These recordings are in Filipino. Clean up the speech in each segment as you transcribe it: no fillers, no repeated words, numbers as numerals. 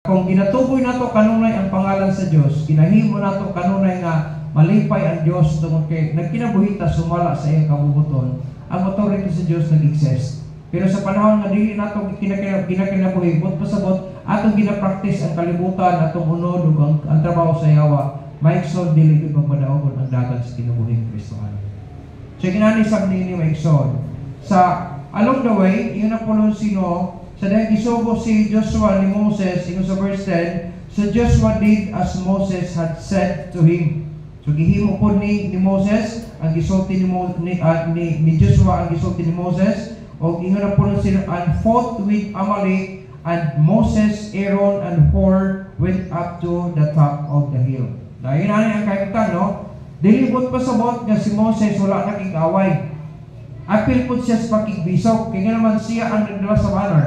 Kung ginatuboy nato kanunay ang pangalan sa Dios, ginahimo nato kanunay nga malipay ang Dios tungod kay nagkinabuhita sumala sa iyang kabubuton, ang authority sa Dios nag-exist. Pero sa panahon nga dili nato kinakinabuhi, bot pasabot atong gina-practice ang kalibutan, atong unod ug ang trabaho sa yawa, maigsoon dili gyud magmadaogon ang dagat sa kinabuhing Kristohano. So kinani sab nini maigsoon sa along the way, iyon na po sino sa dahil isugo si Joshua ni Moses, ino sa verse 10, so Joshua did as Moses had said to him. So gihimo po ni Moses ang gisulti ni Joshua ang gisulti ni Moses, o ingon na po sino, and fought with Amalek, and Moses, Aaron, and Hur went up to the top of the hill. Dahil na ang kaimtan, no? Dilibot pa sabot nga si Moses wala nakikaway. Apil po siya sa pakigbisog, kaya naman siya ang nagdala sa banner.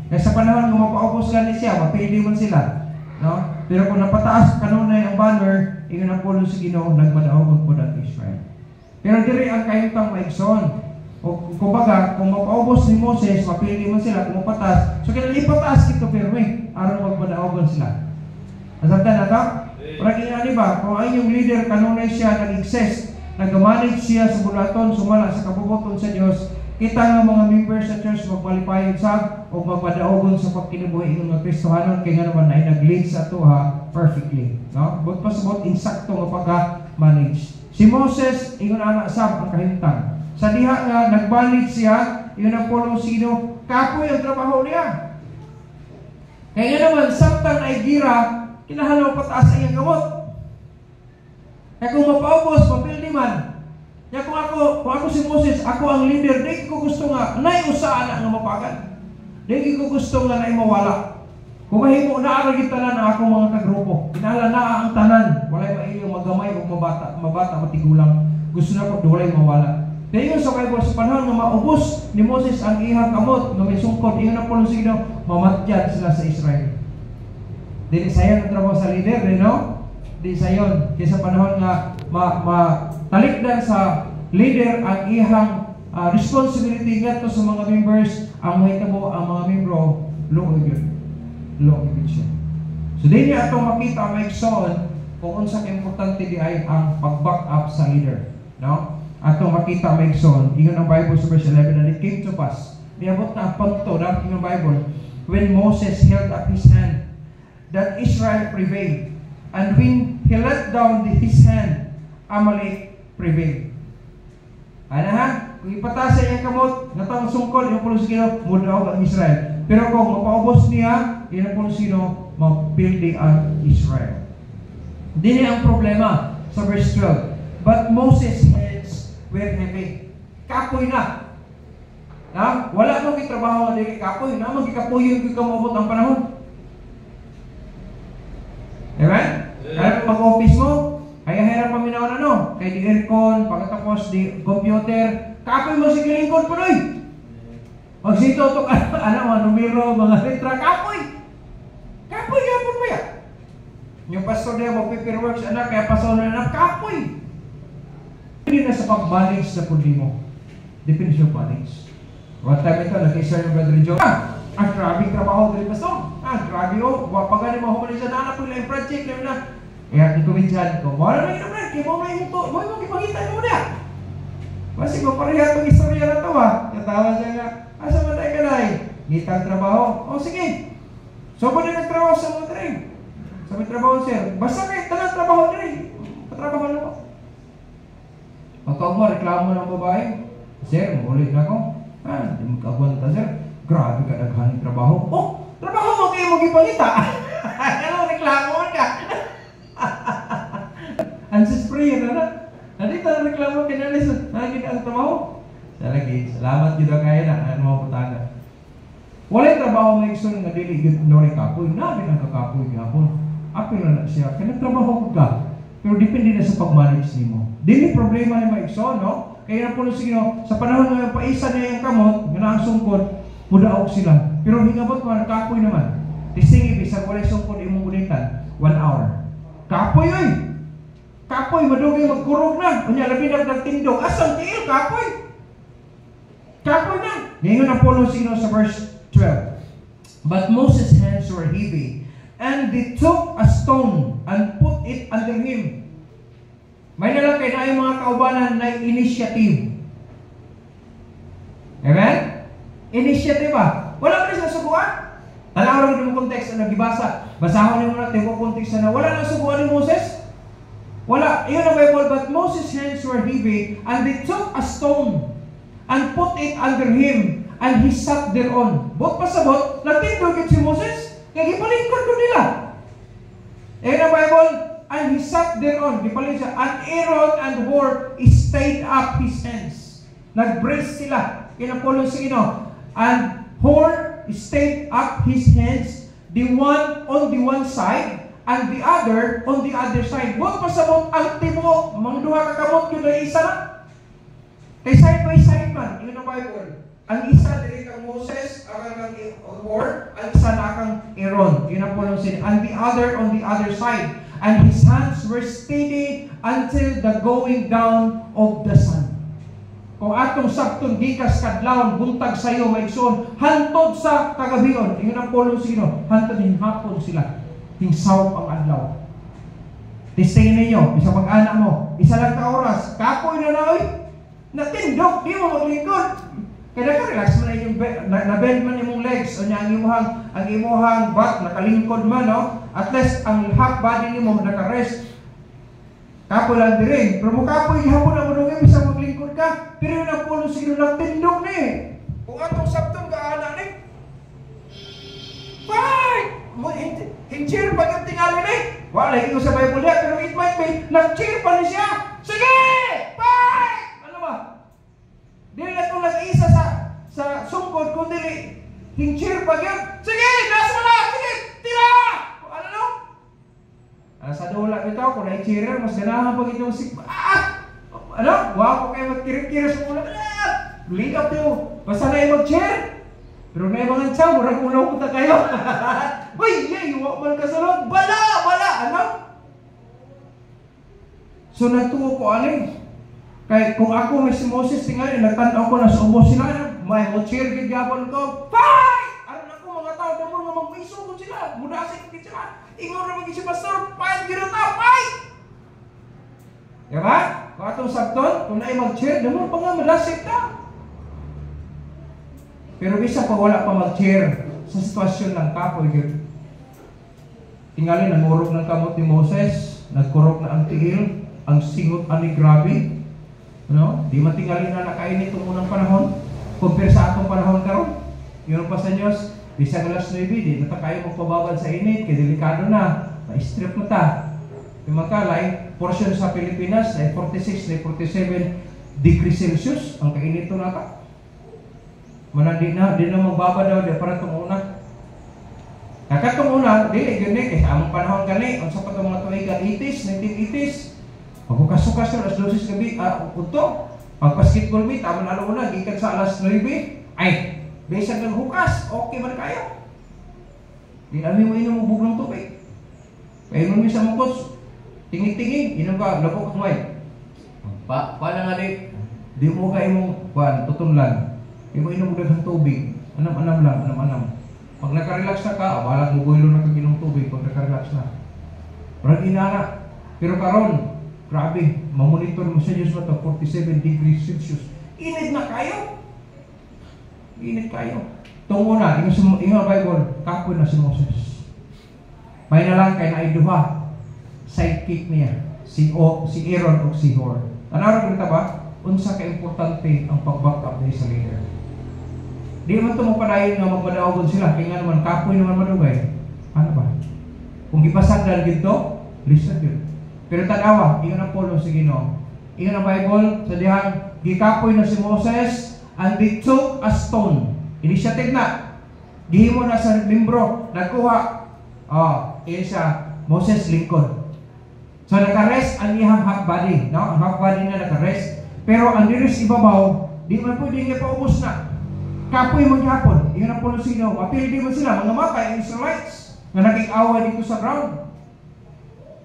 Kaya sa panahon kung mapaubos ka ni siya, mapili man sila. No? Pero kung napataas kanunay ang banner, ingon ang pulo sa Ginoo, nagmadaogon po ng Israel. Pero diri ang kayutang maigsoon. O kumbaga, kung mapaubos ni Moses, mapili man sila, kung mapatas, so kailan ipataas kito pirme, aron magmadaogon sila. Asabtan na ito? Parang inani ba, kung ay yung leader kanunay siya nag-exist, nag-manage siya sa bulaton, sumala sa kabubuton sa Dios, kita nga mga members sa church magpalipayon sa o magpadaogon sa pagkinabuhi ng mga Kristohanon, kaya nga naman ay nag-lead sa tuha perfectly. No? But pasabot, insakto nga pagka-manage. Si Moses, ingon anak sab ang kahimtang. Sa diha nga, nag-manage siya, yun ang pulong sino, kapoy ang trabaho niya. Kaya nga naman, samtang ay gira, kinahalaw pataas ang iyang gamot. Kaya kung mapaubos, mapildi man. Kaya kung ako si Moses, ako ang leader, di ko gusto nga, naiusaan na nga mapagan. Di ko gusto nga na mawala. Kung mahimo na aragit tanan ang akong mga kagrupo, kinahanglan na ang tanan, walay maiyong magamay o mabata, matigulang. Gusto na ko, walay mawala. Kaya yun sa Bible, sa panahon nga maubos ni Moses ang ihang kamot, nga may sungkod, iyon na po ng signo, mamatyad sila sa Israel. Dili sayon ang trabaho sa leader, no? Di sayon. Kaya sa panahon nga talikdan sa leader ang ihang responsibility ngadto sa mga members, ang mahitabo ang mga membro luoy siya. So din niya atong makita ang maigsoon kung unsa ka importante di ay ang pag-back up sa leader, no? Atong makita ang maigsoon, ingon ang Bible sa verse 11, and it came to pass, niabot na ang punto na ang Bible, when Moses held up his hand, that Israel prevailed. And when he let down his hand, Amalek prevailed. Ano ha? Kung ipatasa yung kamot, natang sungkol, yung pulo sino, mudaog ang Israel. Pero kung mapaubos niya, yun ang pulo sino, mapildi ang Israel. Dini ang problema sa verse 12. But Moses' heads were heavy. Kapoy na. Wala mong itrabaho nga dili kapoy. Magikapoy yung kamabot ang panahon. Amen? Kaya mag-office mo, kaya hirap paminaw na kay di aircon, pagkatapos di computer, kapoy mo si kilingkod po noy. Magsito ito, mga numero, mga letra, kapoy. Kapoy, kapon ba yan? Yung pastor niya, mag-paperworks, kaya pastor na anak, kapoy. Hindi na sa pag-manage sa pundi mo. Depende sa manage. One time ito, nag-isa yung brother Joe, ang grabe trabaho dali pastor. Grabe pagani mo humali sa nana po yung project na. Kaya ikuminsan ko, wala na naman, kaya mo may ito, mo yung ipakita mo niya. Kasi kung pareha itong istorya na ito katawa siya nga, asa man tayo ka na ngitang trabaho. Sige. So pa na nagtrabaho sa mga train. Sa may trabaho sir, basta kayo talang trabaho na patrabaho na mo. Pagkag mo, reklamo ng babae, sir, mulit na ko. Hindi mo kabuanta sir. Grabe ka naghaning trabaho. Trabaho mo kayo mag-ipangita. Ano, reklamo ka. Ansis prayer na. Nandito na reklamo ka na liso. Nakikita ang trabaho. Lagi, salamat yun na kaya na. Ano mo putana. Walay trabaho may ikson nga dili no kapoy. Namin ang kakapoy gapon. Apil na siya. Kaya nagtrabaho ka. Pero depende na sa pag-manage nimo. Dili problema ni maigsoon, no? Kaya na po sige, no? Sa panahon nga paisa na yung kamot, nga na ang sungkod, mudaog sila. Pero hingabot ko, kapoy naman. Tising ibig, walay sungkod imong ulitan, 1 hour. Kapoy oy! Kapoy, madugay magkurog na. Unya, labi na nagtindog. Asang tiil, kapoy! Kapoy na! Ngayon ang polo sino sa verse 12. But Moses' hands were heavy, and they took a stone and put it under him. May nalakay na yung mga kaubanan na initiative. Amen? Initiative ba? Wala ba sa subuan? Tanaw rin yung context na nagibasa. Basahon yung natin yung context na wala nang subuan ni Moses. Wala. Iyon ang Bible. But Moses' hands were heavy, and they took a stone and put it under him, and he sat thereon. Bot pasabot, nagtindog si Moses. Kaya gipalingkod ko nila. Iyon ang Bible. And he sat thereon. Gipaling siya. And Aaron and Hur stayed up his hands. Nag-brace sila. Kinapulong si Ino. And Hur stayed up his hands, the one on the one side, and the other on the other side. Huwag pasabot ang tibok. Mang duha kakamot yun na isa na. Kay side by side man. Yun ang Bible. Ang isa dili kang Moses, ang Hur, ang isa na kang Aaron. Yun ang pulong sin. And the other on the other side. And his hands were steady until the going down of the sun. Kung atong sabton gikas kadlawon buntag sayo maigsoon hantod sa kagabion, ingon ang pulong sino, hantod din hapon sila. Tingsawop ang adlaw. Tistingin ninyo, isa mag-anak mo, isa lang ka oras, kapoy na oy. Natindog, di mo maglingkod. Kaya ka-relax man yung na-bend man imong legs o niya ang imuhang back nakalingkod man, no? At least ang half body nimo naka-rest. Kapoy lang din. Pero mo kapoy hapon na mo bisa maglingkod ka. Pero yun ang pulo siguro lang tindog ni. Kung atong sabton ka anak ni. Fight! Hin-cheer pa yung tingali ni. Wala, hindi ko sa Bible niya. Pero it might be, nag-cheer pa ni siya. Sige! Fight! Ano ba? Dili na itong nag-isa sa sungkod. Kung dili, hin-cheer pa yun. Sige! Nasa mo na! Sige! Tira! Ano no? Sa dula bitaw, kung na-cheerer, mas ganahan pag itong ano? Wow, kung kayo magkirir-kirir sa ulo. Lead up to. Basta na yung mag-cheer. Pero na yung mga tiyaw, murang ulo ko ta kayo. Uy, yay, wakman ka sa loob. Bala! Bala! Ano? So, natuwa ko aling. Kaya kung ako may si Moses, tingnan, nagtanaw ko na sa ubos sila. May mag-cheer, gagyapan ko. Fight! Ano na ko, mga tao, damon nga mag-miso ko sila. Mudasik ko sila. Ingon na mag-isip, Pastor, fight! Ginata, fight! Diba? Kung atong sabton, kung na mag-cheer, damon pa nga, madasik na. Pero isa pa wala pa mag-cheer sa sitwasyon ng kapoy. Tingali, nangurog ng kamot ni Moses, nagkurog na ang tiil, ang singot ani grabe. No? Di matingali na nakainit itong unang panahon, compare sa atong panahon karon. Yun pa sa Diyos, bisag alas 9, di na kayo magpababal sa init, kaya delikado na, na-strip na ta. Yung magkalay, portion sa Pilipinas, ay 46, ay 47 degrees Celsius, ang kainito na ta. Di na magbaba daw, di para tumuna. Nakatumuna, di, gani, kaya among panahon gani, ang sa patong mga tuwigan, 80s, 1980s, pagbukas-sukas na, alas 12 gabi, punto, pag-basketball meet, amon alauna, gikan sa alas 9, ay, besang ng hukas, okay man kayo. Di namin mo inumubog ng tubig. Kaya mo sa mukos, tingin-tingin, inom ka, lako kamay. Paano nga di mo ka imong, tutunlan. Di mo inom ng tubig, anam-anam lang, anam-anam. Pag nakarelax na ka, balag mo boilo na kaginong tubig pag nakarelax na. Parang inana. Pero karon, grabe, mamonitor mo sa Diyos mo ito, 47 degrees Celsius. Init na kayo. Init kayo. Tungo na, ingon Bible, kapoy na si Moses. May na lang kay naiduha, sidekick niya, si Aaron o si Hur. Anaro kita ba? Unsa ka-importante ang pag-back up niya sa leader. Di man ito mapadayon nga magpadaogon sila, kaya nga naman kapoy naman madugay. Ano ba? Kung gipasag dahil dito, listen yun. Pero tanawa, ingon ang polo sa Ginoo. Ingon ang Bible, sa dihan, gikapoy na si Moses, and they took a stone. Initiative na. Gihimo na sa membro, nagkuha. Siya, Moses lingkod. So naka-rest ang iyang half body. No? Ang half body na naka-rest. Pero ang diris ibabaw, di man pwede nga paubos na. Kapoy maghapon. Ingon ang polo sa Ginoo. Apil di man sila, mga matay, ang Israelites, na naging-awa dito sa ground.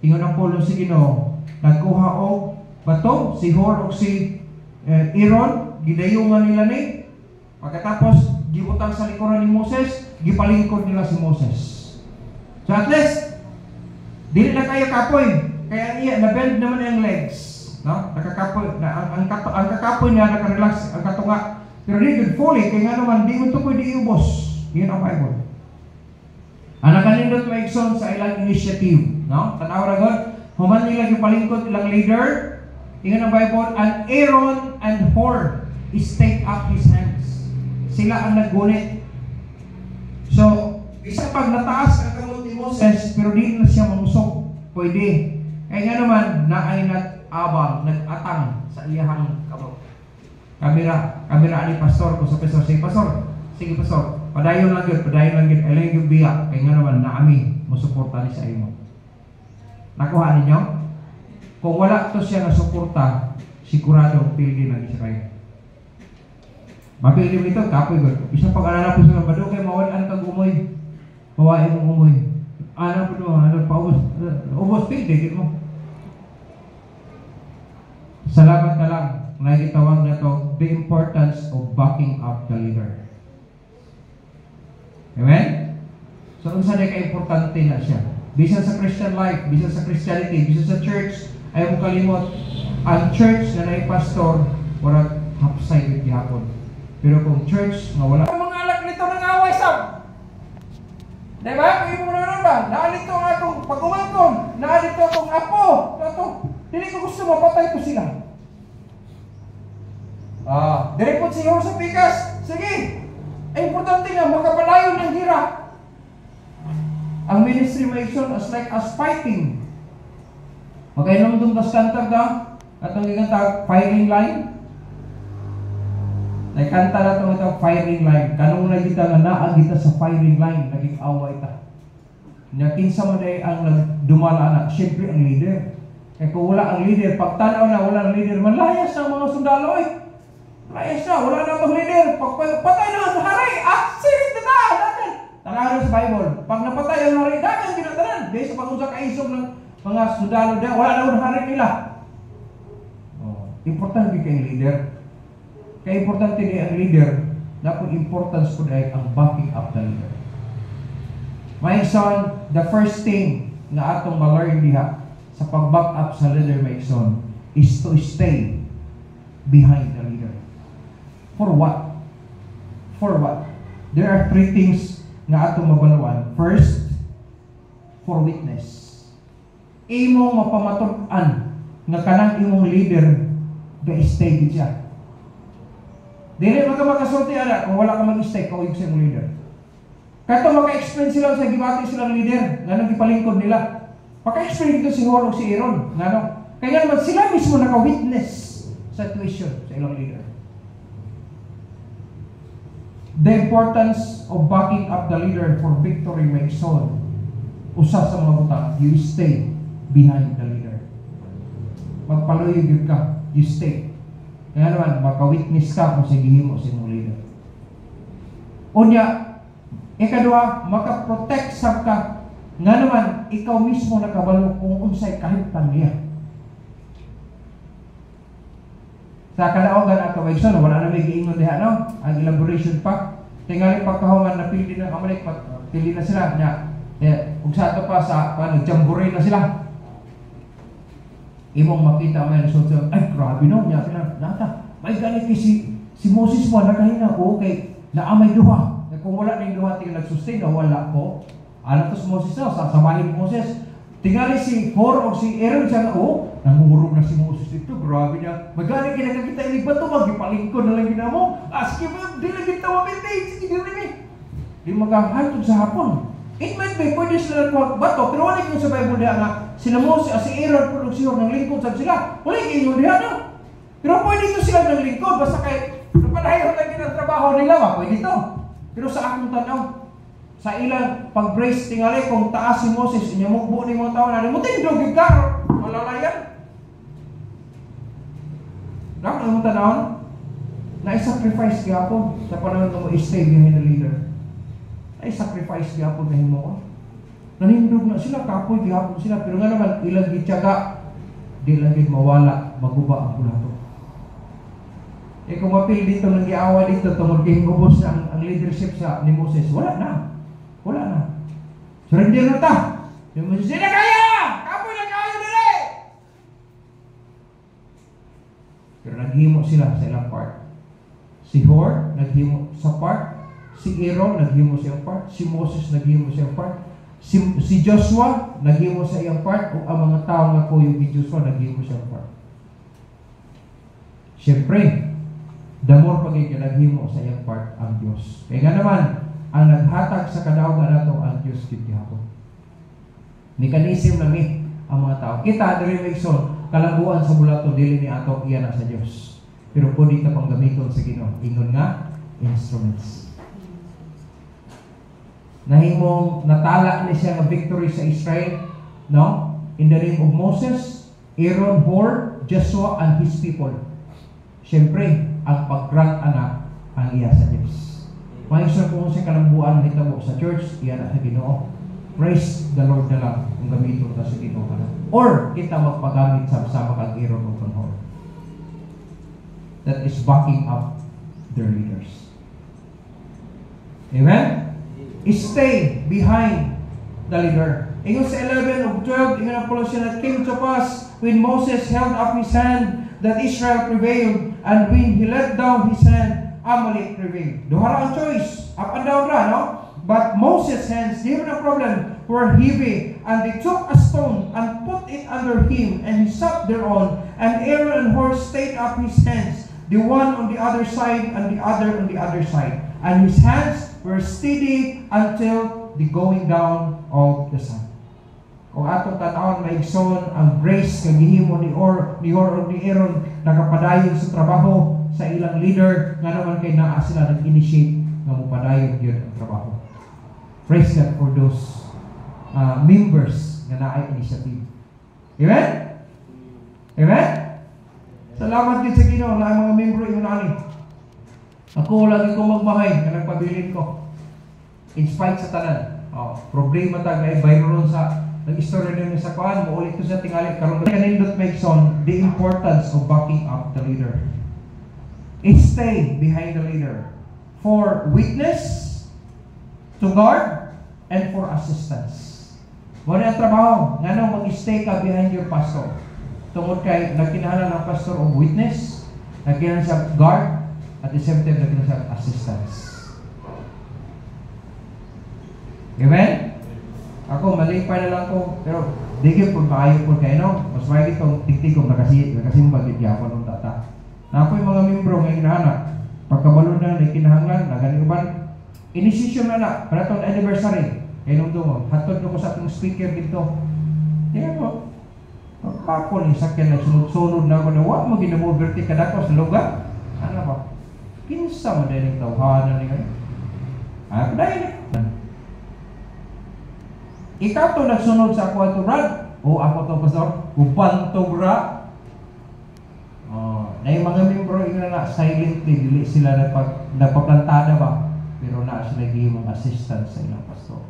Ingon ang polo sa Ginoo, nagkuha og bato, si Hur o si Aaron, gidayungan nila ni. Pagkatapos, gibutang sa likuran ni Moses, gipalingkod nila si Moses. So So at least, dili na kayo kapoy. Kaya iya, na-bend naman yung legs. No? Nakakapoy. Ang kakapoy niya, nakarelax ang katunga. Pero di good fully, kaya nga naman, di mo ito pwede iubos. Yun ang Bible. Ang nakanindot maigsoon sa ilang initiative. No? Tanaw na God, human nila yung palingkod ilang leader. Tingnan ang Bible, and Aaron and Hur is take up his hands. Sila ang naggunit. So, isa pag nataas ang kamot ni Moses, pero di na siya mangusok. Pwede. Kaya nga naman, naay nag-abang, nag-atang sa iyahang kamot. Kamera ni pastor ko sa pastor. Sige pastor, padayon lang yun, alam yung biyak. Kaya nga naman, naami, masuporta ni sa imo. Nakuha ninyo? Kung wala to siya na suporta, sigurado, pildi na siya kayo. Mapildi mo ito, kapoy ko. Isa pag-alala po sa mga kay mawalan kang umoy. Hawain mong umoy. Ano po doon? Ubos, pildi mo. Salamat na lang. Nakikitawag na to, the importance of backing up the leader. Amen? So, kung saan ay ka-importante na siya. Bisan sa Christian life, bisan sa Christianity, bisan sa church, ayaw mo kalimot, ang church na naipastor, wala hapsay with gihapon. Pero kung church nga wala, mga alak nito ng away sab. Diba? Kung imo na ba? Naalito ang akong pag-umangkon, naalito akong apo. Dili ko gusto mapatay ko sila. Dire po siya sa pikas. Sige. Ay importante nga makapalayon ng hira. Ang ministry mission as like as fighting. Magkainom doon ka standard na at ang gigantag firing line. Naikanta na itong firing line. Kanong na kita nga naa kita sa firing line, naging away ta. Nakinsa mo na ang dumala na, siyempre ang leader. Kaya kung wala ang leader, pagtanaw na wala ang leader, malayas na mga sundalo eh. Malayas na, wala na itong leader. Patay na ang hari, sirit na natin. Tanahan sa Bible, pag napatay ang hari, dagan pinatanan. Dahil sa pag-usap kaisog ng mga sundalo na, wala na ang hari nila. Importante kayong leader. Kaya importante din ang leader, dapat importance po dahil ang backing up the leader. My son, the first thing na atong ma-learn diha sa pag-back up sa leader, my son, is to stay behind the leader. For what? For what? There are three things na atong mabaluan. First, for witness. Imong mapamatuan nga kanang imong leader ga-stay gid siya. Dili makasulti ana kung wala ka mag-stay ka sa imong leader. Kato maka-explain sila sa gibati silang leader nganong gipalingkod nila. Maka-explain dito si Hur o si Aaron ngano. Kaya naman sila mismo naka-witness sa situation sa ilang leader. The importance of backing up the leader for victory makes son. Usa sa mga butang, you stay behind the leader. Magpaluyog ka, you stay. Kaya naman, maka-witness ka kung sa gihimo sa imong leader. Unya, ikadua, maka-protect sab ka. Nga naman, ikaw mismo nakabalo kung unsay kahimtang niya. Sa kadaogan ato Wegson, wala na may giingon diha, no? Ang elaboration pa. Tingali pagkahuman na pili ng Amalek, pili na sila. Kung sa ato pa, jamboree na sila. Imong makita mo yan, ay grabe no, niya nata, may galit kay si Moses mo, nakahina ko, okay, naamay duha. Kung wala na yung duha, tingin nagsustain, wala ko. Ano to si Moses na, sasamahin Moses. Tingali si Hur o si Aaron siya, nangurog na si Moses dito, grabe niya. May galit kaya nakakita, hindi ba ito, magipalingkod na lang gina mo. Sige mo, di lang kita mamintain, sige din di magkahantog sa hapon. It might be, pwede sila bato, pero wala yung sa Bible diya nga, sila Moses, si Aaron, pulog si Hur, ng lingkod sa sila. Wala yung diya, no? Pero pwede ito sila ng lingkod, basta kay, napadayon lang yung trabaho nila, pwede ito. Pero sa akong tanaw, sa ilang pag-brace tingali, kung taas si Moses, inyamukbo ni mga tao na, mo tindog yung karo, malalayan. Nakakang mga tanawon, na-sacrifice gapon sa panahon na mo-stay behind the leader. Na-sacrifice gapon na himo ko. Nanindog na sila, kapoy gapon sila, pero nga naman, ilang gityaga, di lang din mawala, maguba ang kulato. Kung mapil dito, nag-iawa dito, tungod kay hubos ang leadership sa ni Moses, wala na. Surrender na ta. Yung mga sila kaya! Kapoy na kayo dali! Pero naghimo sila sa ilang part. Si Hor, naghimo sa part. Si Aaron, naghimo sa iyang part. Si Moses, naghimo sa iyang part. Si Joshua, naghimo sa iyang part. O ang mga tao nga kuyog ni Joshua, naghimo sa iyang part. Siyempre, damor pagiging naghimo sa iyang part ang Diyos. Kaya nga naman, ang naghatag sa kadaugan nato ang Diyos kitihapon. Mekanism lang ang mga tao. Kita, diri may son, kalambuan sa bulato, dili ni ato, iyan na sa Diyos. Pero po dito pang gamiton sa Ginoo. Ingon nga, instruments. Nahimong natala ni siya ng victory sa Israel, no? In the name of Moses, Aaron, Hor, Joshua, and his people. Siyempre, ang pag-grant anak ang iya sa Diyos. Mahisap kung sa kalambuan na hitabo sa church, iyan na sa Ginoo. Praise the Lord na lang kung gamiton ka sa Ginoo ka na. Or, kita magpagamit sa sama kang Aaron o kang Hor. That is backing up their leaders. Amen? Stay behind the leader. Ingon sa 11 of 12, ingon ang pula siya na came to pass when Moses held up his hand that Israel prevailed, and when he let down his hand, Amalek prevailed. Duhara ang choice, up and down ra, no? But Moses' hands, they had a problem, were heavy, and they took a stone and put it under him, and he sat thereon, and Aaron and Hor stayed up his hands, the one on the other side and the other on the other side. And his hands were steady until the going down of the sun. Kung atong tanawon maigsoon ang grace nga gihimo ni Hor o ni Aaron nakapadayon sa trabaho sa ilang leader nga naman kay naa sila nag-initiate nga mopadayon gyud ang trabaho. Praise God for those members nga naay initiative. Amen? Amen? Salamat din sa Ginoo na ang mga membro ingon ani. Ako lagi ko magmahay nga nagpabilin ko. In spite sa tanan. Problema tag na viral sa nag-istorya din sa kuan mo ulit ko sa tingali karon kanindot maigsoon the importance of backing up the leader. Stay behind the leader for witness, to guard, and for assistance. Mo na trabaho ngano mag-stay ka behind your pastor. Tungod kay nagkinahanglan ang pastor of witness, nagkinahanglan sa guard, at the same time nagkinahanglan sa assistance. Amen? Ako, malipay na lang ko, pero digit po maayo po kayo, no? Mas may itong tigtigong nakasimbag ityapon ng tata. Na ako yung mga membro ng inahanak, pagkabalo na kinahanglan, naganiban, inisisyon na na, para itong anniversary, kaya nung doon, hatod ko sa atong speaker dito. Kaya po, pagkakon, isakyan na sunod-sunod na ako na, wag mo ginamoverti ka dako sa lugar. Ano ba? Kinsa mo din yung tawhanan niya. Dahil ikaw to nagsunod sa ako ito, Brad. O ako to, Pastor. Upan to, Brad. Na yung mga membro, yun na silently, dili sila napaplantada ba? Pero na sila gihimong assistance sa ilang pastor.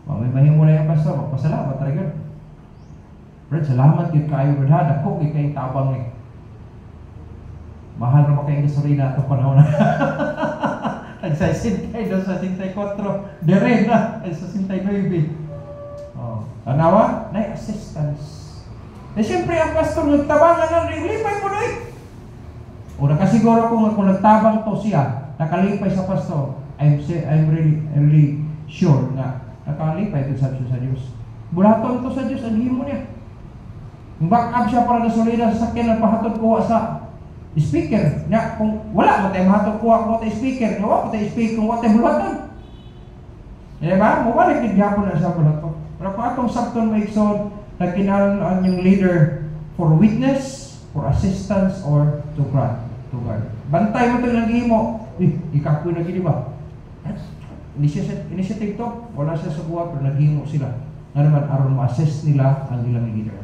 May mahimo na yung pastor, magpasalamat talaga. Brad, salamat yun kayo, Brad. Ako, kayong tabang eh. Mahal na ba kayong gasolina itong panahon na? Nagsasin kayo doon sa 64. Dire na, sa 69. Tanawa, na assistance. Na siyempre, ang pastor nagtabangan na, lipay mo na eh. O nakasiguro kung nagtabang to siya, nakalipay sa pastor, I'm really sure na nakalipay ito sa Diyos. Bulaton to sa Diyos, ang himo niya. Kung back up siya para gasolina sa sakyan na pahatod kuha sa speaker, na kung wala mo tayo mahatong kuha mo tayo speaker, wala mo tayo speaker, kung wala tayo bulaton. Diba? Mawalik yung gapon na sa bulaton. Pero kung atong sakton maigsoon, nagkinalan yung leader for witness, for assistance, or to guard. Bantay mo ito yung naghihimo. Ikapoy na gini ba? Initiative to, wala siya sa buha, pero naghihimo sila. Nga naman, aron ma-assist nila ang ilang leader.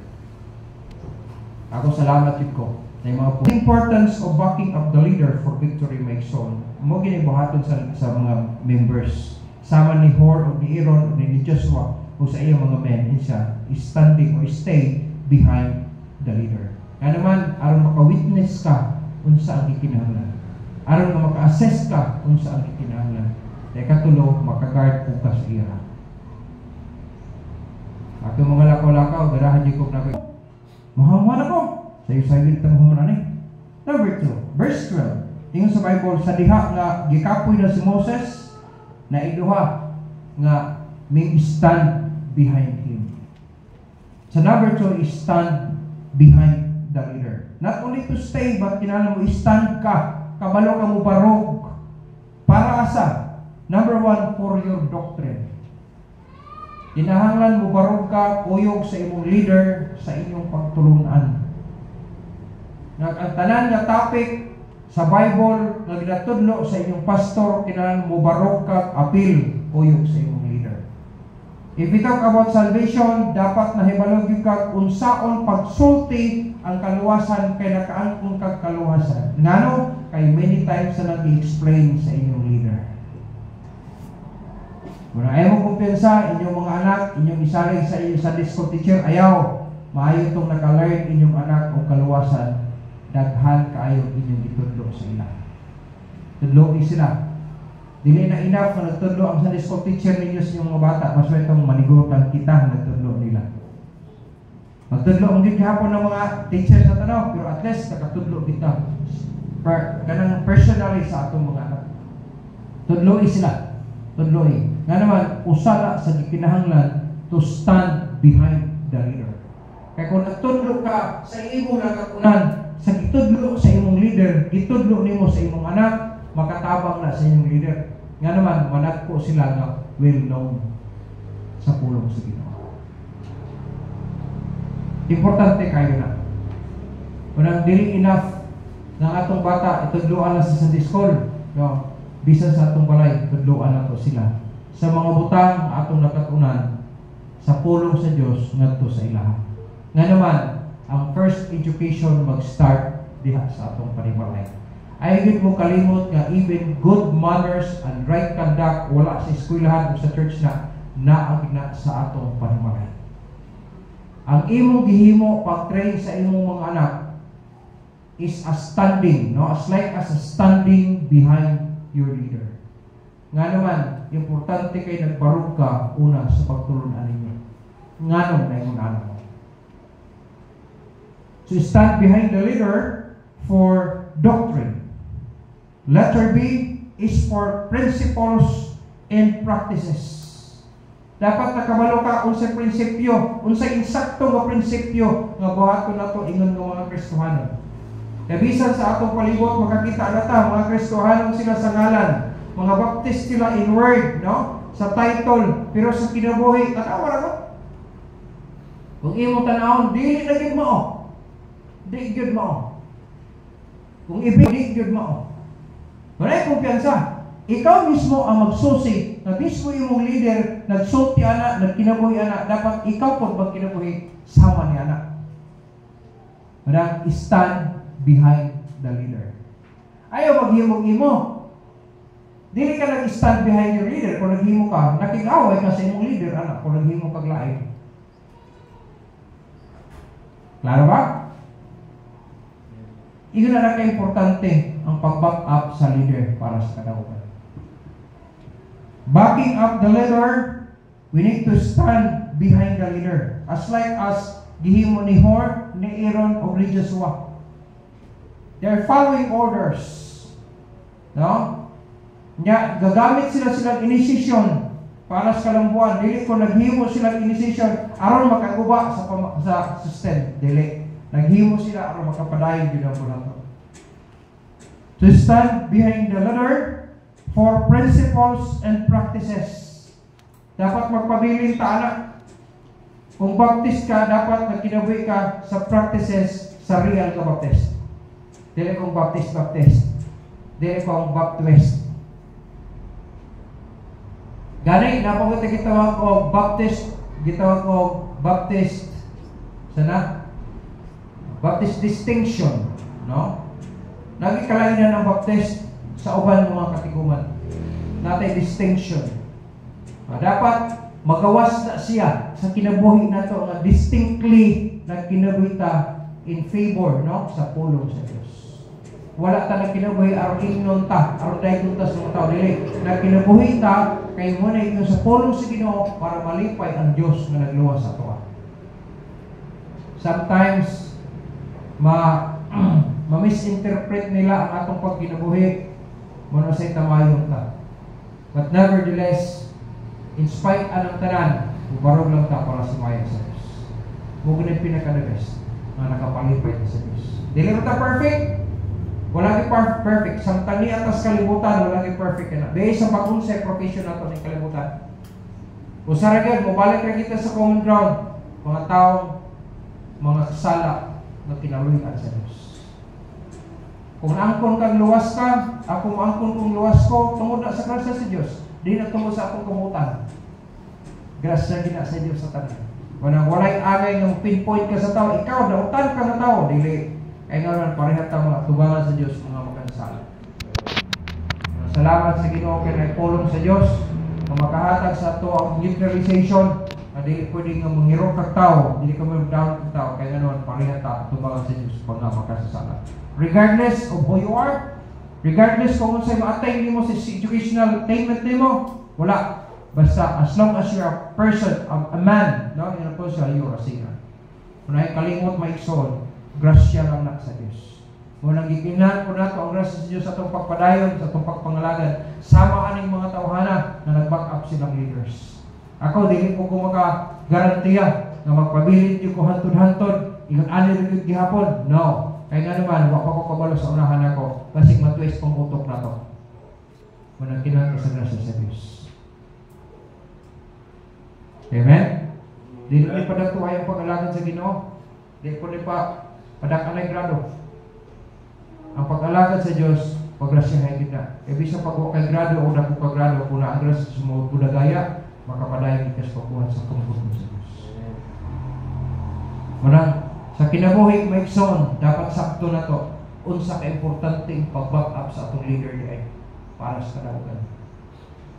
Ako salamat yun ko. The importance of backing up the leader for victory maigsoon. Mo ginibuhaton sa mga members. Sama ni Hor o ni Aaron o ni Joshua o sa iyang mga men siya is standing or stay behind the leader. Kaya naman, aron maka-witness ka kung saan kikinahanglan. Aron maka-assess ka kung saan kikinahanglan. Ikatulo, makagard po ka sa ira. Ato mga lakaw-lakaw, garahan di ko na ko. Mahamuan ako. Sayo-sayo dito mahamuan ani. Number 2, verse 12. Tingnan sa Bible, sa diha nga gikapoy na si Moses, na iduha nga may stand behind him. Sa number 2 is stand behind the leader. Not only to stay, but kinahanglan mo stand ka. Kabalo ka mo barog. Para asa? Number 1, for your doctrine. Kinahanglan mo barog ka, uyog sa imong leader, sa inyong pagtulunan. Ang tanan nga topic sa Bible, nga ginatudlo sa inyong pastor, kinahanglan mo barog ka, appeal, uyog sa imong leader. If we talk about salvation, dapat nahibalog yung kag unsaon pagsulti ang kaluwasan kay nakaangkong kag kaluwasan. Ngano? Kay many times na nag-explain sa inyong leader. Kung ayaw mo kumpiyansa, inyong mga anak, inyong isalig sa inyong Sunday school teacher, ayaw. Maayo itong nakalearn inyong anak o kaluwasan, daghan kaayo inyong itudlo sa ila. Tudloin sila. Dili na enough na nagtudlo ang Sunday school teacher ninyo sa inyong mga bata, mas may itong manigutan kita na nagtudlo nila. Magtudlo ang gihapon ng mga teacher sa tanaw, pero at least nakatudlo kita. Ganang personally sa atong mga anak. Tudloin sila. Tudloin. Nga naman, usala sa kinahanglan to stand behind the leader. Kaya kung nagtudlo ka sa imong nakakunan, sa gitudlo sa imong leader, gitudlo nimo sa imong anak, makatabang na sa inyong leader. Nga naman, managpo sila nga well-known sa pulong sa Ginoo. Importante kayo na. Kung dili enough ng atong bata, itudloan na sa Sunday school, no? Bisan sa atong balay, tudloan na to sila. Sa mga butang atong nakatunan, sa pulong sa Dios ngadto sa ilaha. Nga naman, ang first education mag-start diha sa atong panimalay. Ay gid mo kalimot nga even good manners and right conduct wala sa eskwelahan o sa church na naagna sa atong panimalay. Ang imong gihimo pag-train sa imong mga anak is a standing, no? As like as a standing behind your leader. Nga naman, importante kay nagbarog ka una sa pagtulunan ninyo. Nga naman na yung anak mo. So stand behind the leader for doctrine. Letter B is for principles and practices. Dapat nakabalo ka unsay prinsipyo, unsay insakto nga prinsipyo nga buhaton nato ingon nga mga Kristohano. Kabisan sa atong palibot makakita nata mga Kristohano sila sa ngalan, mga baptist sila in word, no? Sa title, pero sa kinabuhi tanaw ra no? Kung imo tanawon dili na gyud mao. Di gyud mao. Kung ibig gyud mao. Wala kumpiyansa. Ikaw mismo ang magsusi, na mismo imong leader, nagsulti anak, nagkinabuhi anak, dapat ikaw po magkinabuhi sama ni anak. Wala, stand behind the leader. Ayaw maghimog imo. Dili ka nag-stand behind your leader. Kung naghimo ka, nakig-away ka sa imong leader, anak, kung naghimo kag lain. Klaro ba? Iyon na lang ka-importante ang pag-back up sa leader para sa kadaugan. Backing up the leader, we need to stand behind the leader. As like as gihimo ni Hor, ni Aaron, o ni Joshua. They are following orders. No? Gagamit sila initiation para sa kalambuan. Dili ko naghimo sila initiation aron makaguba sa system. Dili. Naghimo sila aron makapadayon din ang bulan. To stand behind the leader for principles and practices. Dapat magpabiling ta anak. Kung baptist ka, dapat nagkinabuhi ka sa practices sa real ka baptist. Dili kung baptist. Dili kung baptist. Gani, napagod na gitawag ko baptist, gitawag ko baptist, sana? Baptist distinction, no? Nagkalainan ng baptist sa uban mga katiguman. Natay distinction. Dapat magawas na siya sa kinabuhi nato nga distinctly nagkinabuhi ta in favor, no, sa pulong sa Dios. wala ta nagkinabuhi aron ingnon ta, aron dayon ta sa mga tao dili. Nagkinabuhi ta kay mo na ingon sa pulong sa Ginoo para malipay ang Dios nga nagluwas sa ato. Sometimes ma-misinterpret nila ang atong pagkinabuhi muna sa tamayon ta. But nevertheless, in spite anong tanan, ubarog lang ta para sumayon sa Diyos. Mugunit pinaka-the-best na nakapalipay sa Diyos. Dili mo ta perfect. Wala gi perfect. Samtang ni atas kalibutan, wala gi perfect na. Dahil sa pag-unsay profession nato ni kalibutan. Usara gyud mo balik ra kita sa common ground. Mga tao, mga kasala na kinaluhian sa Diyos. Kung angkon kang luwas ka, ako angkon kong luwas ko, tungod na sa grasya sa Diyos. Di na tungod sa akong kamutan. Grasya gina sa Diyos sa tanan. Walay agay ng pinpoint ka sa tao, ikaw dautan ka na tao, dili. Kaya nga naman parehat ka mga tubangan sa Diyos, mga magkasala. Salamat sa Ginoo kay nagpulong sa Diyos na makahatag sa ato ang neutralization na di pwede nga manghirok kag tao, di ka mag-down kag tao, kaya nga naman parehat ka tubangan sa Diyos mga magkasala. Regardless of who you are, regardless kung unsay maatay nimo sa educational attainment nimo, wala. Basta as long as you're a person, a man, no, in a position, you're a sinner. Kung ay kalimot maigsoon, grasya lang na sa Diyos. Munang gikinahanglan po nato ang grasya sa Diyos sa itong pagpadayon, sa itong pagpangalagan, sama aning mga tawhana na nag-back up silang leaders. Ako, dili po ko maka-garantiya na magpabilit yung ko hantod-hantod, ingon ani rin yung gihapon. No. Kaya nga naman, wak ko kabalo sa unahan ako, kasi matwist pang utok na to. Munang kinahanglan sa grasya sa Diyos. Amen? Di pa dagtuhay ang pag-alagan sa Ginoo. Di po pa padakanay grado. Ang pag-alagan sa Diyos, pag-grasyahan kita. Ibig sa pag-uwa kay grado o dako ka grado, kung na ang grasya sa sumawag budagaya, makapadayan kita sa pagkuhan sa pagkuhan sa Diyos. Manang, sa kinabuhi maigsoon, dapat sakto na to. Unsa ka importante ang pag-back up sa atong leader di ay para sa kadaugan.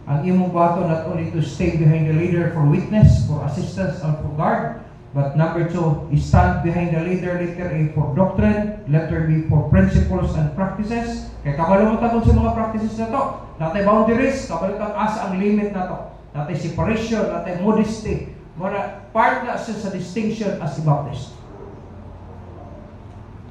Ang imong bato not only to stay behind the leader for witness, for assistance, and for guard, but number 2, stand behind the leader, letter A, for doctrine, letter B, for principles and practices. Kaya kabalo mo tayo sa mga practices na to. Natay boundaries, kabalo tayo asa ang limit na to. Natay separation, natay modesty. Part na siya sa distinction as a Baptist.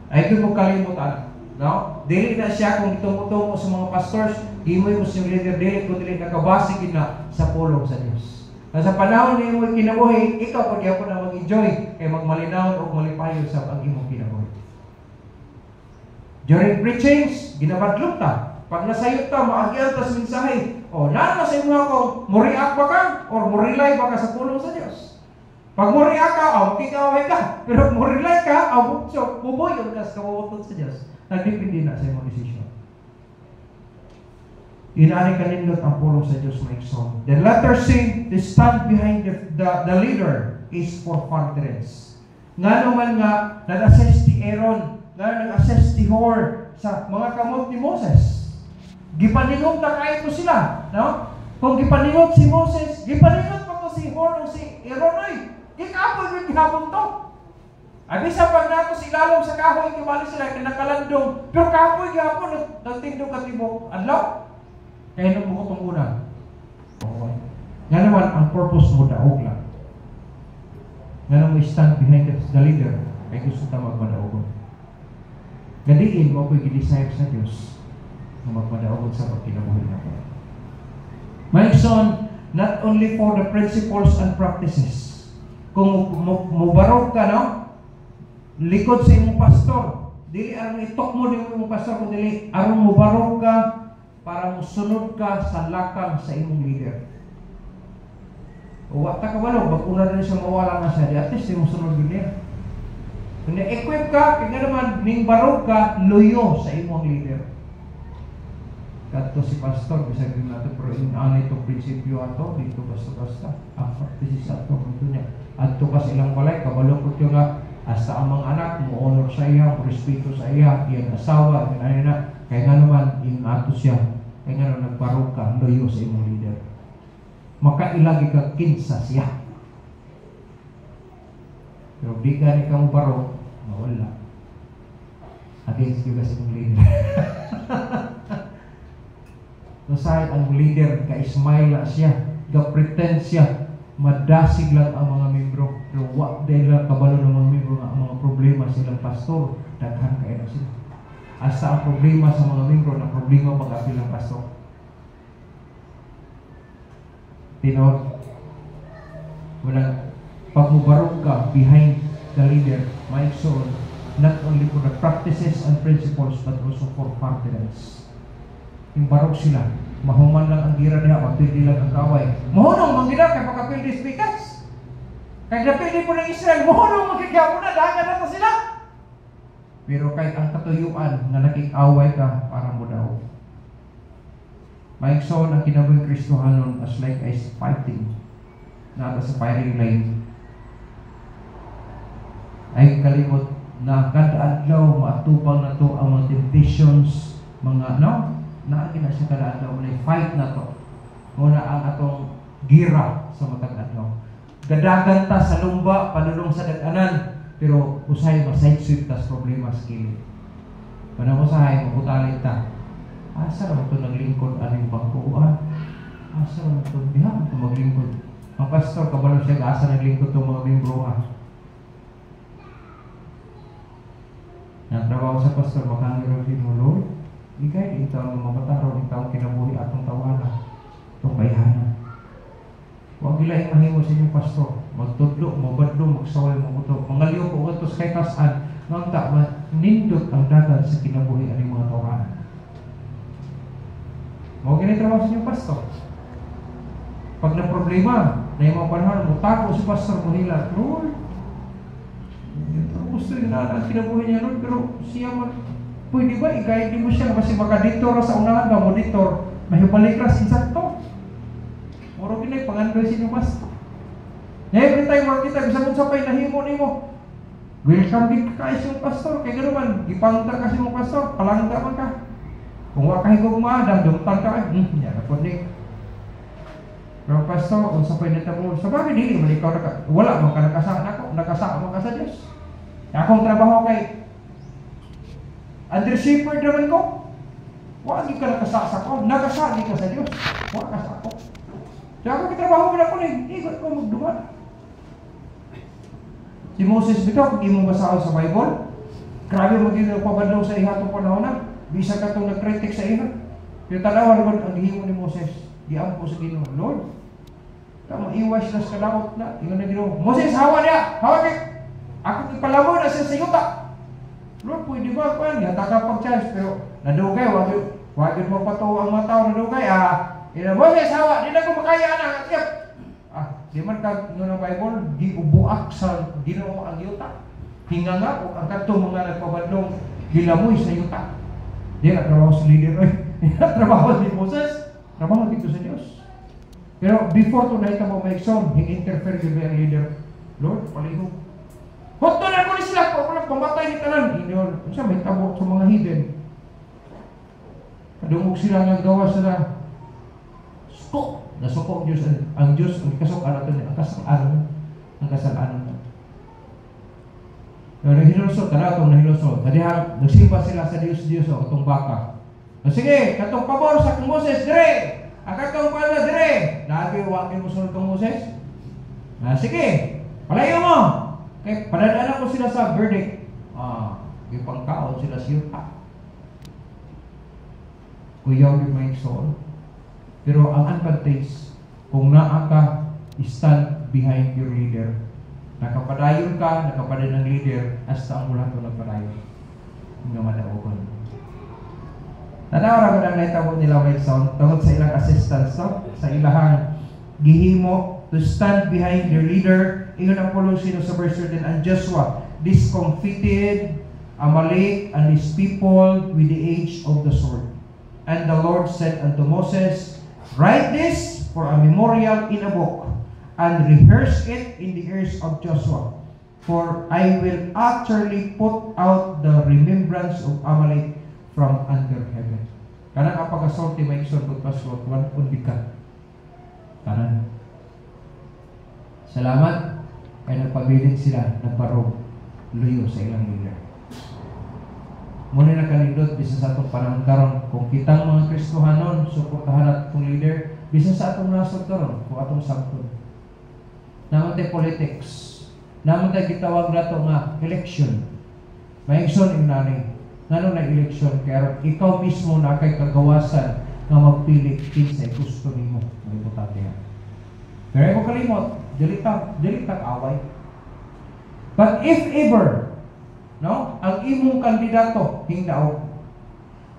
Ay doon mo kalimutan. No? Dili na siya kung itungo-tungo sa mga pastors, himoy mo siyang leader, dili kung dili nakabasig na sa pulong sa Diyos. Sa panahon na imo'y kinabuhi, ikaw pag yapon na mag-enjoy, kaya magmalinaw o malipayo sa ang imong kinabuhi. During preachings, ginabadlok ta. Pag nasayot ta, maagyan ta sa mensahe. O, nana sa imo ako, muriak ba ka? Or murilay ba ka sa pulong sa Diyos? Pag muriak ka, kikaway ka. Pero murilay ka, buboy ka sa kawawatot sa Diyos. Nagdipindi na sa imong decision. Inaani kanindot ang pulong sa Diyos maigsoon. The letter C, to stand behind the leader is for furtherance. Nga naman nga, nag-assess si Aaron, nag-assess si Hor sa mga kamot ni Moses. Gipaningot na kayo po sila. No? Kung gipaningot si Moses, gipaningot pa to si Hor o si Aaron ay, ikapoy yung gihapon to. Ay, bisa pag nato si ilalong sa kahoy, kimali sila, kinakalandong, pero kapoy gihapon, nagtindong katibok, adlaw. Kaya nung bukot ang una. Okay. Nga naman, ang purpose mo daog lang. Nga naman, stand behind the leader, ay gusto ta magmadaogon. Gadiin mo ko'y gidesire sa Diyos na magmadaogon sa pagkinabuhi na ko. Maigsoon, not only for the principles and practices. Kung mubarog ka, no? Likod sa imong pastor. Dili arang itok mo din imong pastor, kung dili arang mubarog ka para musunod ka sa lakang sa imong leader. O wata ka ba no? Baguna rin siya mawala na siya. Di at least imong sunod leader. Kung na-equip ka, kaya naman, ning barog ka, loyo sa imong leader. Kato si pastor, bisa rin natin, pero inaanay itong prinsipyo ato, dito basta-basta. Ang practices ato, ito niya. Ato ka sa ilang balay, kabalokot yung nga, hasta ang mga anak, mo-honor sa iya, mo-respeto sa iya, iyang asawa, iyang na. Kaya nga naman, inato siya. Kaya nga naman, nagbarog ka, loyo sa imong leader. Makailagi ka kinsa siya. Pero di ka ni kang barog, mawala. Against juga sa mong leader. Nasay ang leader, ka-smile na siya, ka-pretend siya, madasig lang ang mga membro. Pero wak dahil lang kabalo ng mga membro nga ang mga problema silang pastor, daghan kayo na sila. Hasta ang problema sa mga membro, ang problema pag-apil ng pastor. Tinod, walang pagmubarog ka behind the leader, my soul, not only for the practices and principles, but also for confidence. Yung barog sila, mahuman lang ang gira niya, magpili lang ang kaway. Mahunong manggila kay pagkapili speakers. Kaya napili po ng Israel, mahunong magkikyapo na, dahagan na sila. Pero kahit ang katuyuan na nakikaway ka, parang mo daw. Maigsoon ang kinabuhing Kristohanon as like as fighting na sa firing line. Ay kalimot na kada adlaw maatupang na to ang mga temptations, mga naagin na siya kada adlaw na fight na to. Muna ang atong gira sa matag adlaw. Gadagan ta sa lumba, padulong sa daganan, pero usay ma-side sweep tas problema sa kilid. Panang usahay, mabutalit ta. Asa naman ito naglingkod aning bangkuan? Asa naman ito? Diha ito maglingkod. Ang pastor, kabalo siya, asa naglingkod itong mga membro ha? Nagtrabaho sa pastor, makangiro din mo, Lord. Ikay, ito ang mamataro, ito ang kinabuhi atong tawana. Itong bayhanan. Huwag gila mahimo sa inyong pastor. Magtudlo, magbadlo, magsaway, mabuto. Mangaliw ko utos kay kasan. Nang nindot ang dagat sa kinabuhi aning mga tawanan. Huwag gila trabaho sa inyong pastor. Pag na problema, na yung mga panahon, mutago si pastor mo hila. Lord, gusto yun na kinabuhi niya, Lord, pero siya pwede ba, i-guide mo siya kasi makaditor sa unahan ka, monitor, mahibalik ka sinsakto. Moro kinay, pangandoy sino pastor. Every time work kita, gusto mong sapay, nahimo ni mo. Welcome din ka yung pastor, kaya gano'n man, ipangta kasi mong pastor, palangga man ka. Kung wakahigog maadam, dumtang ka, yan na po ni. Pero pastor, kung sapay nito mo, sa bagay dili, man ikaw wala man ka nakasaan ako, nakasaan mo ka sa Diyos. Akong trabaho kay under shepherd naman ko. Wala di ka nakasasa ko, nakasagi ka sa Diyos. Wala ka sa ako. Kaya ako kitrabaho mo na ko na, ikot ko magduman. Si Moses bitaw, pag imong basahon sa Bible, grabe magiging pabadlaw sa ihatong panahon na. Bisa ka itong nag-critic sa iha. Yung tanawan ko, ang himo ni Moses, diampo sa Ginoo, Lord, tama, iwas na sa kalawot na. Ingon na Ginoo, Moses, hawa niya! Hawa niya! Ako ipalabaw na siya sa yuta. Lord, pwede ba ako yan? Yata ka pag-chance, pero nadugay, wagin mo pa ito ang mga tao nadugay. Moses, hawa! Di na ko makaya na. Di man ka ng Bible, di ubuak sa Ginoo ang yuta. Hinga nga, o ang katong mga nagpabadlong gilamoy sa yuta. Di na trabaho sa leader. Di na trabaho ni Moses. Trabaho dito sa Diyos. Pero before to na mo may son, hing-interfere yung ang leader. Lord, palihog. Hoto na ko ni sila ko, walang pamatay ni tanan. Inyon, siya may tabo sa mga hidden. Kadungog sila nga gawa sila. Suko. Nasuko ang Diyos, ang kasok-anan ito niya, ang kasalanan. Pero nahilusot, kanatong nahilusot. Nadihan, nagsimba sila sa Diyos, itong baka. Sige, katong pabor sa kong Moses, dire! Akatong pala, dire! Lagi, wakin mo sunod kong Moses. Sige, palayo mo! Okay, padadaanan ko sila sa verdict. Ipangkaon sila sa yuta. Kuyaw yung may soul. Pero ang advantage, kung naa ka, stand behind your leader. Nakapadayon ka, nakapadayon ng leader, hasta ang mula ko nagpadayon. Hindi madaogon. Nanawara ko ng naitabo nila Wilson, tungkol sa ilang assistance, sa ilahang gihimo to stand behind your leader. Ingon ang pulo sino sa verse 13, and Joshua discomfited Amalek and his people with the edge of the sword. And the Lord said unto Moses, write this for a memorial in a book, and rehearse it in the ears of Joshua. For I will utterly put out the remembrance of Amalek from under heaven. Kanang ang pag-asulti may ison pagpaswat, one kundikan. Kanan. Salamat, kaya nagpabilin sila, nagparog, luyo sa ilang leader. Muna na kanindot, bisa sa atong panahon karon. Kung kitang mga Kristohanon, suportahan at itong leader, bisa sa atong nasod karon, kung atong sabton. Naman tayo politics. Naman tayo gitawag na ito nga election. Maigson yung nanay. Nga na election, kaya ikaw mismo na kay kagawasan nga magpili kinsay gusto nimo. Ang importante nga. Pero kung kalimot, dilitang away. But if ever, no, ang imong kandidato hingdaog.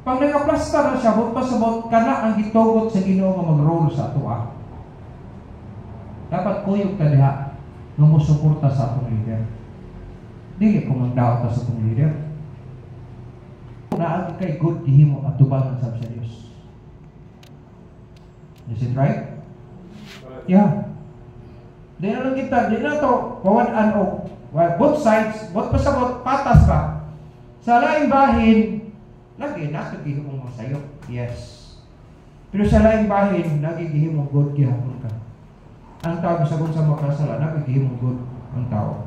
Pag nagaplasta na siya, but pasabot kana ang gitugot sa Ginoo nga mag-roll sa atoa. Dapat kuyog ka diha nga mosuporta sa atong leader. Dili ko magdaot sa atong leader. Naagi kay good gihimo at tubangan sa Dios. Is it right? Yeah. Di na lang kita, di na to pawan o both sides, both pasabot, patas ba? Sa laing bahin, lagi nakagihimong masayok. Yes. Pero sa laing bahin, nagigihimong good gihapon ka. Ang tao bisagod sa makasala, nagigihimong good ang tao.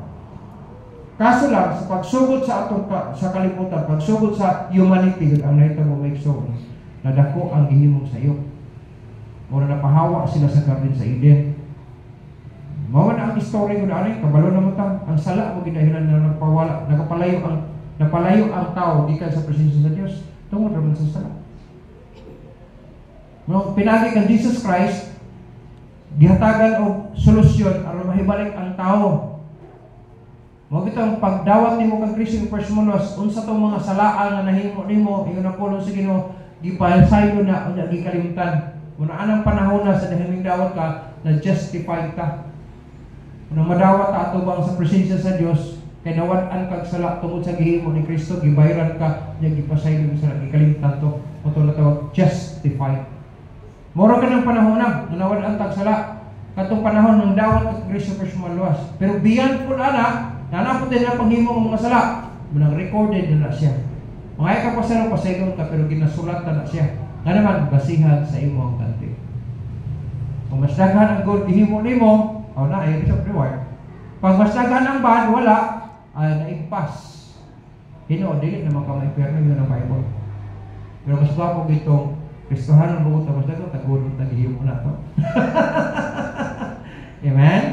Kaso lang, sa pagsugod sa atong sa kalibutan, pagsugod sa humanity, ang nahitabo make sure, nadako ang gihimong sayok. Muna napahawa sila sa Garden sa Eden. Mawa na ang story ko na kabalo na mo ta. Ang sala mo ginahilan na nagpawala, napalayo ang tao gikan sa presensya sa Dios tungod ra man sa sala. No, pinagi kang Jesus Christ gihatagan og solusyon aron mahibalik ang tao. Mo bitong pagdawat nimo kang Kristo first monos unsa tong mga salaan nga nahimo nimo ingon na pulong sa Ginoo gipalsayo na unya gikalimtan. Muna anang panahon na sa dahiming dawat ka na justified ka. Nang madawat ta atubang sa presensya sa Dios kay nawad-an kag sala tungod sa gihimo ni Kristo gibayran ka nya gipasaylo sa gikalimtan to moto na tawag justified. Moro ka ng panahon na nawad-an tag sala katong panahon ng dawat kag Kristo personal. Pero beyond po na nanapod din na panghimo ng mga sala munang recorded na siya. Mga ka pasaylo pasaylon ka pero ginasulatan na siya. Nga naman basihan sa imong kanti. Kung mas daghan ang goal gihimo nimo na ay result reward. Pag mas daghan ang bad, wala, naigpas. Hino, dili naman ka ma-imperno yun ang Bible. Pero mas gwapo itong Kristohan ang buot na mas daghan, tagulong tagihimo na to. Amen?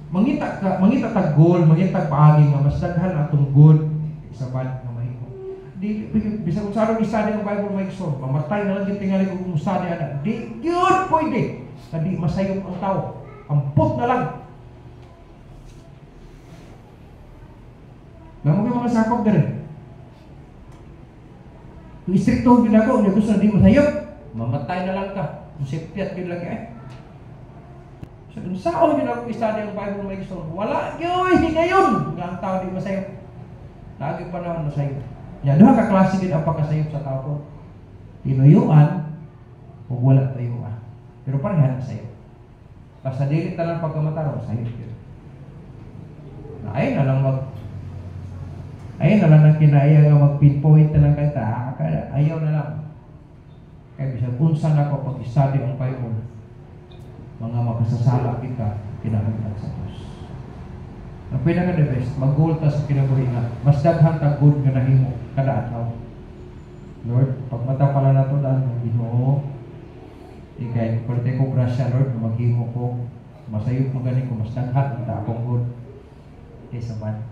Mangita tag goal, mangita paaging nga mas daghan atong good sa bad nga mahimo. Di bisa kung saan i-study ang Bible may so, mamatay na lang yung tingali kung study ana. Di yun pwede. Kadi masayop ang tao. Ampot na lang. Namo yung mga sakop din. Kung istrikto ginagawa, niya gusto na di masayop, mamatay na lang ka. Kung sipyat yun lagi So, kung saan ginagawa i-study ang Bible may gusto, wala yun, hindi ngayon. Nga ang tao di masayop. Lagi pa naman masayop. Yan, doon ka klase din ang pagkasayop sa tao. Tinuyuan o wala tuyuan. Pero parehan sa'yo. Basta dili talang pagkamataraw, sa'yo yun. Ayun na lang ang kinaya nga mag-pinpoint na lang kanta. Ayaw na lang. Kaya bisa punsan ako pag-study ang Bible. Mga makasasala kita, kinahanglan sa Diyos. Ang pinaka-the best, mag-goal ta sa kinabuhi nga. Mas daghan ta good nga nahimo kada adlaw. Lord, pag mata pala na to daan ng Ginoo, ikay pwede ko grasya Lord na maghimo ko masayop magaling ko mas daghan ang akong good kaysa man